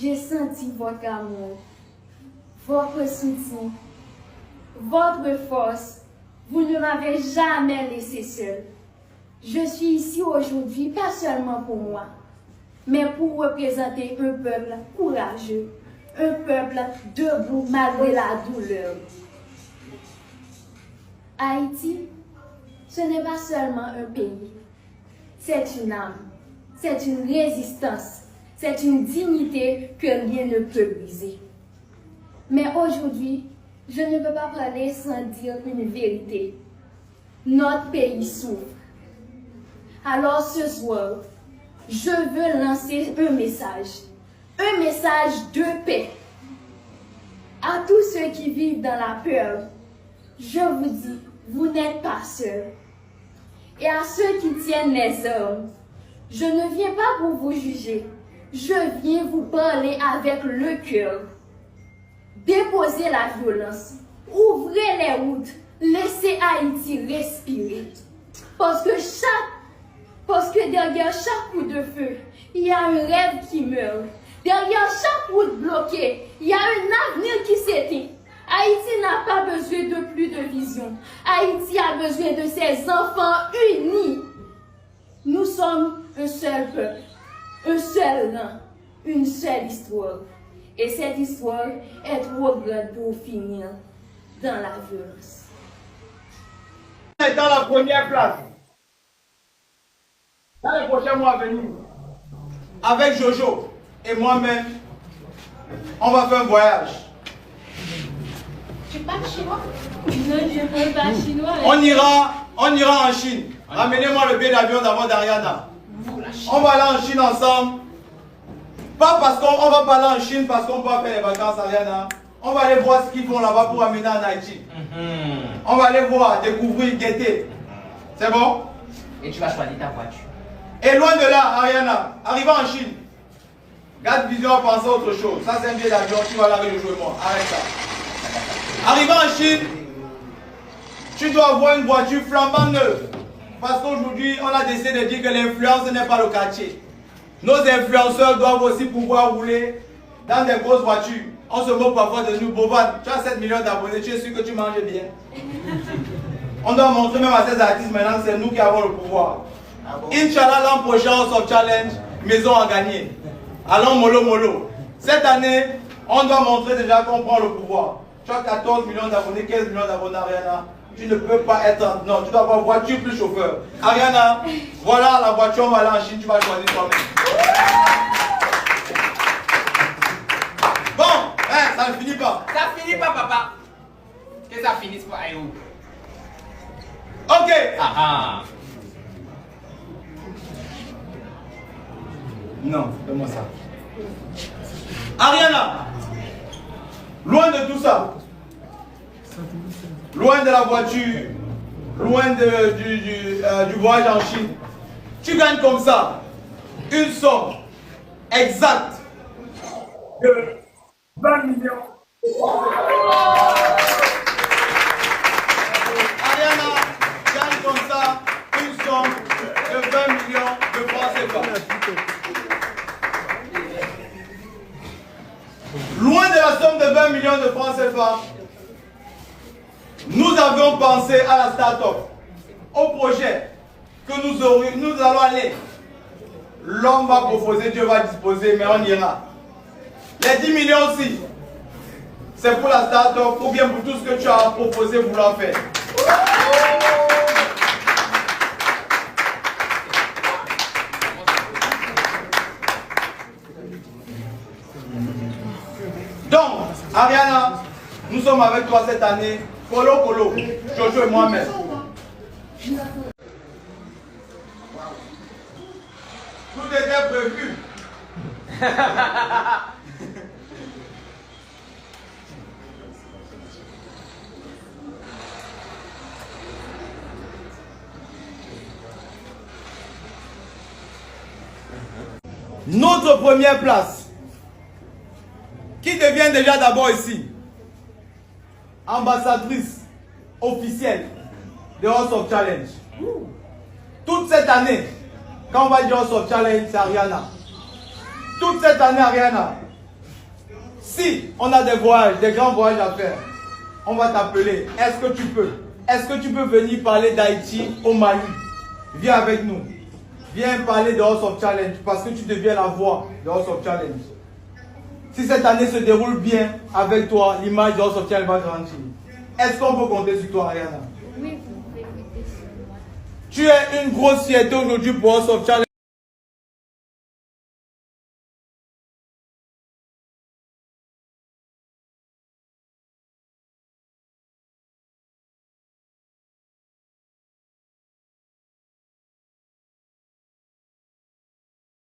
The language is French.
j'ai senti votre amour, votre soutien, votre force. Vous ne m'avez jamais laissé seul. Je suis ici aujourd'hui, pas seulement pour moi, mais pour représenter un peuple courageux, un peuple debout malgré la douleur. Haïti, ce n'est pas seulement un pays, c'est une âme, c'est une résistance, c'est une dignité que rien ne peut briser. Mais aujourd'hui, je ne peux pas parler sans dire une vérité. Notre pays souffre. Alors ce soir, je veux lancer un message de paix. À tous ceux qui vivent dans la peur, je vous dis, vous n'êtes pas seuls. Et à ceux qui tiennent les armes, je ne viens pas pour vous juger, je viens vous parler avec le cœur. Déposez la violence, ouvrez les routes, laissez Haïti respirer. Parce que derrière chaque coup de feu, il y a un rêve qui meurt. Derrière chaque route bloquée, il y a un avenir qui s'éteint. Haïti n'a pas besoin de plus de vision. Haïti a besoin de ses enfants unis. Nous sommes un seul peuple, un seul rang, une seule histoire. Et cette histoire est trop grande pour finir dans la violence. Dans la première place, dans les prochains mois à venir, avec Jojo et moi-même, on va faire un voyage. Tu parles chinois? Non, je ne parle pas chinois. On ira en Chine. Ramenez-moi le billet d'avion d'avant d'Ariana. On va aller en Chine ensemble. Pas parce qu'on va pas aller en Chine parce qu'on va faire les vacances à Ariana. On va aller voir ce qu'ils font là-bas pour amener en Haïti. On va aller voir, découvrir, guetter. C'est bon? Et tu vas choisir ta voiture. Et loin de là, Ariana, arrivant en Chine, garde vision, pense à autre chose. Ça, c'est un billet d'avion, tu vas l'arrêter de jouer moi. Arrête ça. Arrivant en Chine, tu dois avoir une voiture flambant neuve. Parce qu'aujourd'hui, on a décidé de dire que l'influence n'est pas le quartier. Nos influenceurs doivent aussi pouvoir rouler dans des grosses voitures. On se moque parfois de nous. Boban, tu as 7 millions d'abonnés, tu es sûr que tu manges bien. On doit montrer même à ces artistes maintenant que c'est nous qui avons le pouvoir. Inch'Allah, l'an prochain, on sort challenge, maison à gagner. Allons mollo mollo. Cette année, on doit montrer déjà qu'on prend le pouvoir. Tu as 14 millions d'abonnés, 15 millions d'abonnés, Ariana. Tu ne peux pas être... Non, tu dois avoir voiture plus chauffeur. Ariana, voilà la voiture, on va aller en Chine, tu vas choisir toi-même. Bon, ça ne finit pas. Ça finit pas, papa. Que ça finisse pas, aïe. Ok. Non, fais-moi ça. Ariana, loin de tout ça, loin de la voiture, loin du voyage en Chine, tu gagnes comme ça une somme exacte de 20 millions. Ariana gagne comme ça une somme de 20 millions de francs CFA. Loin de la somme de 20 millions de francs CFA, nous avions pensé à la start-up, au projet que nous allons aller. L'homme va proposer, Dieu va disposer, mais on ira. Les 10 millions aussi, c'est pour la start-up ou bien pour tout ce que tu as proposé vouloir faire. Donc, Ariana, nous sommes avec toi cette année, Colo, Jojo et moi-même. Tout était prévu. Notre première place, qui devient déjà d'abord ici ambassadrice officielle de House of Challenge. Toute cette année, quand on va dire House of Challenge, c'est Ariana. Toute cette année, Ariana, si on a des voyages, des grands voyages à faire, on va t'appeler. Est-ce que tu peux? Est-ce que tu peux venir parler d'Haïti au Mali? Viens avec nous. Viens parler de House of Challenge parce que tu deviens la voix de House of Challenge. Si cette année se déroule bien avec toi, l'image de House of Challenge va grandir. Est-ce qu'on peut compter sur toi, Ariana? Oui, vous pouvez compter sur moi. Tu es une grosse fierté aujourd'hui pour House of Challenge.